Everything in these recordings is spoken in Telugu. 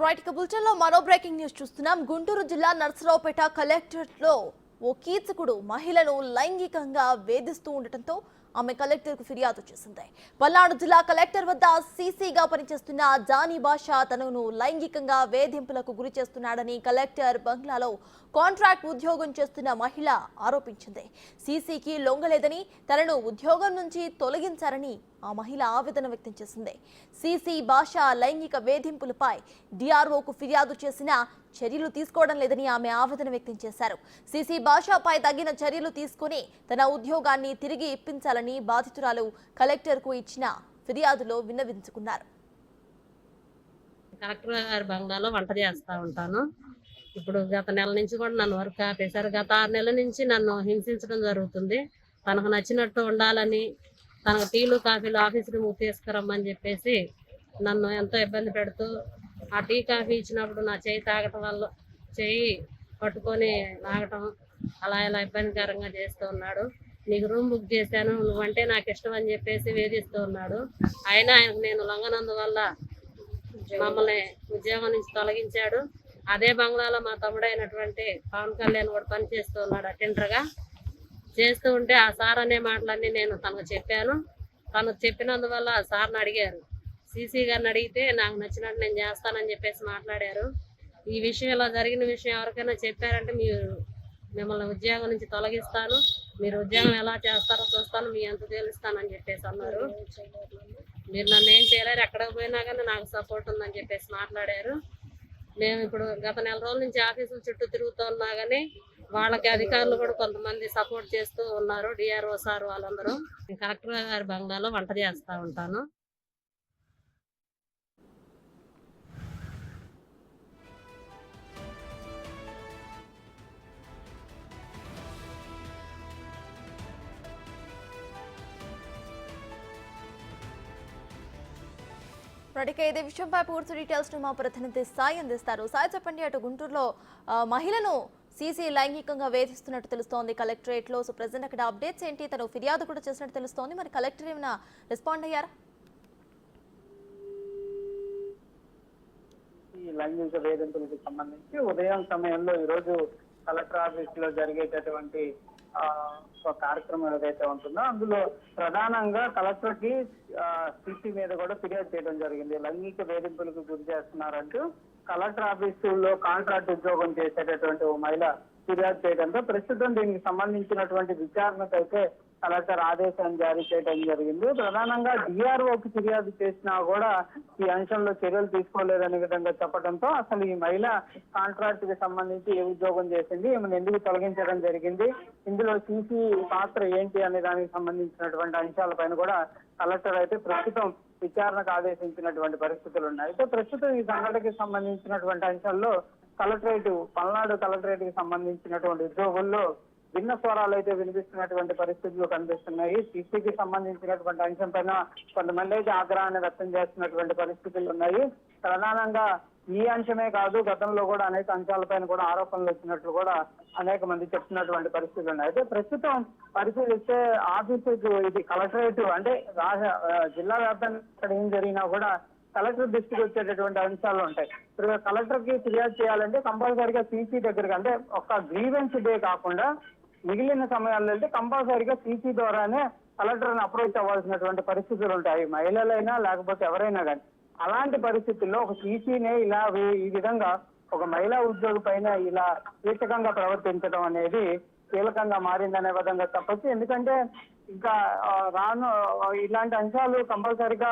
రైట్ ఇక బులెటిన్లో మరో బ్రేకింగ్ న్యూస్ చూస్తున్నాం. గుంటూరు జిల్లా నర్సరావుపేట కలెక్టరేట్లో ఓ కీచకుడు మహిళను లైంగికంగా వేధిస్తూ ఉండటంతో ఆమె కలెక్టర్కు ఫిర్యాదు చేసింది. పల్నాడు జిల్లా కలెక్టర్ వద్ద సీసీగా పనిచేస్తున్న జానీ బాషా తనను లైంగికంగా వేధింపులకు గురి చేస్తున్నాడని కలెక్టర్ బంగ్లాలో కాంట్రాక్ట్ ఉద్యోగం చేస్తున్న మహిళ ఆరోపించింది. సీసీకి లొంగలేదని తనను ఉద్యోగం నుంచి తొలగించారని ఆ మహిళ ఆవేదన వ్యక్తం చేసింది. సీసీ బాషా లైంగిక వేధింపులపై డిఆర్ఓకు ఫిర్యాదు చేసినా చర్యలు తీసుకోవడం లేదని ఆమె ఆవేదన వ్యక్తం చేశారు. సీసీ బాషాపై తగిన చర్యలు తీసుకుని తన ఉద్యోగాన్ని తిరిగి ఇప్పించాలని బాధితురాలు కలెక్టర్కు ఇచ్చిన ఫిర్యాదులో విన్నవించుకున్నారు. కలెక్టర్ గారి బంగ్లాలో వంట చేస్తూ ఉంటాను. ఇప్పుడు గత నెల నుంచి కూడా నన్ను వర్క్ ఆపేశారు. గత 6 నెలల నుంచి నన్ను హింసించడం జరుగుతుంది. తనకు నచ్చినట్టు ఉండాలని, తనకు టీలు కాఫీలు ఆఫీసుకి తీసుకురమ్మని చెప్పేసి నన్ను ఎంతో ఇబ్బంది పెడుతూ, ఆ టీ కాఫీ ఇచ్చినప్పుడు నా చేయి తాగటం వల్ల చేయి పట్టుకొని లాగటం అలా ఇలా ఇబ్బందికరంగా చేస్తూ ఉన్నాడు. నీకు రూమ్ బుక్ చేశాను, నువ్వంటే నాకు ఇష్టం అని చెప్పేసి వేధిస్తూ ఉన్నాడు. అయినా ఆయనకు నేను లొంగనందువల్ల మమ్మల్ని ఉద్యోగం నుంచి తొలగించాడు. అదే బంగ్లాలో మా తమ్ముడైనటువంటి పవన్ కళ్యాణ్ కూడా పనిచేస్తూ ఉన్నాడు అటెండర్గా. చేస్తూ ఉంటే ఆ సార్ అనే మాటలన్నీ నేను తనకు చెప్పాను. తనకు చెప్పినందువల్ల సార్ని అడిగారు. సీసీ గారిని అడిగితే నాకు నచ్చినట్టు నేను చేస్తానని చెప్పేసి మాట్లాడారు. ఈ విషయం ఇలా జరిగిన విషయం ఎవరికైనా చెప్పారంటే మిమ్మల్ని ఉద్యోగం నుంచి తొలగిస్తాను, మీరు ఉద్యోగం ఎలా చేస్తారో చూస్తాను, మీ ఎంత తెలుస్తానని చెప్పేసి అన్నారు. మీరు నన్ను ఏం చేయలేరు, ఎక్కడికి పోయినా కానీ నాకు సపోర్ట్ ఉందని చెప్పేసి మాట్లాడారు. మేము ఇప్పుడు గత నెల రోజుల నుంచి ఆఫీసుల చుట్టూ తిరుగుతూ ఉన్నా కానీ వాళ్ళకి అధికారులు కూడా కొంతమంది సపోర్ట్ చేస్తూ ఉన్నారు. డిఆర్ఓ సార్ వాళ్ళందరూ. కలెక్టర్ గారి బంగ్లాలో వంట చేస్తూ ఉంటాను. ఇదే విషయంపై పూర్తి డీటెయిల్స్ మా ప్రతినిధి సాయి అందిస్తారు. సాయి చెప్పండి, అటు గుంటూరులో మహిళను సీసీ లైంగికంగా వేధిస్తున్నట్టు తెలుస్తోంది కలెక్టరేట్ లో. సో ప్రెసెంట్ అక్కడ అప్డేట్స్ ఏంటి? తను ఫిర్యాదు కూడా చేసినట్టు తెలుస్తోంది. మరి కలెక్టర్ ఏమైనా రెస్పాండ్ అయ్యారా? ఈ లైంగిక వేధింపులకు సంబంధించి ఉదయం సమయంలో ఈరోజు కలెక్టర్ ఆఫీస్ లో జరిగేటటువంటి కార్యక్రమం ఏదైతే ఉంటుందో అందులో ప్రధానంగా కలెక్టర్ కి సీసీ మీద కూడా ఫిర్యాదు చేయడం జరిగింది. లైంగిక వేధింపులకు గురి చేస్తున్నారంటూ కలెక్టర్ ఆఫీసులో కాంట్రాక్ట్ ఉద్యోగం చేసేటటువంటి ఓ మహిళ ఫిర్యాదు చేయడంతో ప్రస్తుతం దీనికి సంబంధించినటువంటి విచారణకైతే కలెక్టర్ ఆదేశాన్ని జారీ చేయడం జరిగింది. ప్రధానంగా డిఆర్ఓకి ఫిర్యాదు చేసినా కూడా ఈ అంశంలో చర్యలు తీసుకోలేదనే విధంగా చెప్పడంతో అసలు ఈ మహిళ కాంట్రాక్ట్ కి సంబంధించి ఏ ఉద్యోగం చేసింది, ఈమెను ఎందుకు తొలగించడం జరిగింది, ఇందులో సీసీ పాత్ర ఏంటి అనే దానికి సంబంధించినటువంటి అంశాలపైన కూడా కలెక్టర్ అయితే ప్రస్తుతం విచారణకు ఆదేశించినటువంటి పరిస్థితులు ఉన్నాయి. అయితే ప్రస్తుతం ఈ సంఘటనకి సంబంధించినటువంటి అంశాల్లో పల్నాడు కలెక్టరేట్ కి సంబంధించినటువంటి ఉద్యోగుల్లో భిన్న స్వరాలు అయితే వినిపిస్తున్నటువంటి పరిస్థితులు కనిపిస్తున్నాయి. సీసీకి సంబంధించినటువంటి అంశం పైన కొంతమంది అయితే ఆగ్రహాన్ని వ్యక్తం చేస్తున్నటువంటి పరిస్థితులు ఉన్నాయి. ప్రధానంగా ఈ అంశమే కాదు, గతంలో కూడా అనేక అంశాలపైన కూడా ఆరోపణలు వచ్చినట్లు కూడా అనేక మంది చెప్తున్నటువంటి పరిస్థితులు ఉన్నాయి. అయితే ప్రస్తుతం పరిశీలిస్తే ఆఫీసుకు ఇది కలెక్టరేట్ అంటే జిల్లా వ్యాప్తంగా ఇక్కడ ఏం జరిగినా కూడా కలెక్టర్ దృష్టికి వచ్చేటటువంటి అంశాలు ఉంటాయి. ఇప్పుడు కలెక్టర్ కి ఫిర్యాదు చేయాలంటే కంపల్సరీగా సీసీ దగ్గరికి, అంటే ఒక గ్రీవెన్స్ డే కాకుండా మిగిలిన సమయాల్లో అయితే కంపల్సరీగా సీసీ ద్వారానే కలెక్టర్ని అప్రోచ్ అవ్వాల్సినటువంటి పరిస్థితులు ఉంటాయి, మహిళలైనా లేకపోతే ఎవరైనా కానీ. అలాంటి పరిస్థితుల్లో ఒక సీసీనే ఇలా ఈ విధంగా ఒక మహిళా ఉద్యోగి పైన ఇలా కీచకంగా ప్రవర్తించడం అనేది కీలకంగా మారిందనే విధంగా చెప్పచ్చు. ఎందుకంటే ఇంకా ఇలాంటి అంశాలు కంపల్సరీగా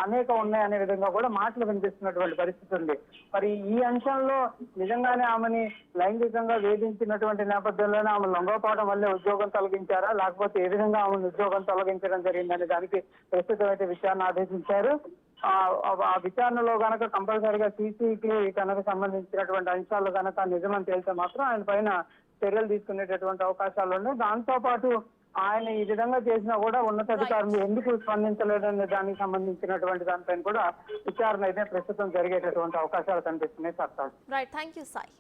అనేక ఉన్నాయనే విధంగా కూడా మాటలు వినిపిస్తున్నటువంటి పరిస్థితి ఉంది. మరి ఈ అంశంలో నిజంగానే ఆమెని లైంగికంగా వేధించినటువంటి నేపథ్యంలోనే ఆమె లొంగపోవడం వల్లే ఉద్యోగం తొలగించారా, లేకపోతే ఏ విధంగా ఆమెను ఉద్యోగం తొలగించడం జరిగిందనే దానికి ప్రస్తుతం అయితే విచారణ ఆదేశించారు. ఆ విచారణలో గనక కంపల్సరీగా సీసీకి కనుక సంబంధించినటువంటి అంశాలు కనుక నిజమని తేలితే మాత్రం ఆయన పైన చర్యలు తీసుకునేటటువంటి అవకాశాలు ఉన్నాయి. దాంతో పాటు ఆయన ఈ విధంగా చేసినా కూడా ఉన్నతాధికారులు ఎందుకు స్పందించలేదనే దానికి సంబంధించినటువంటి దానిపైన కూడా విచారణ అయితే ప్రస్తుతం జరిగేటటువంటి అవకాశాలు కనిపిస్తున్నాయి. Right, thank you Sai.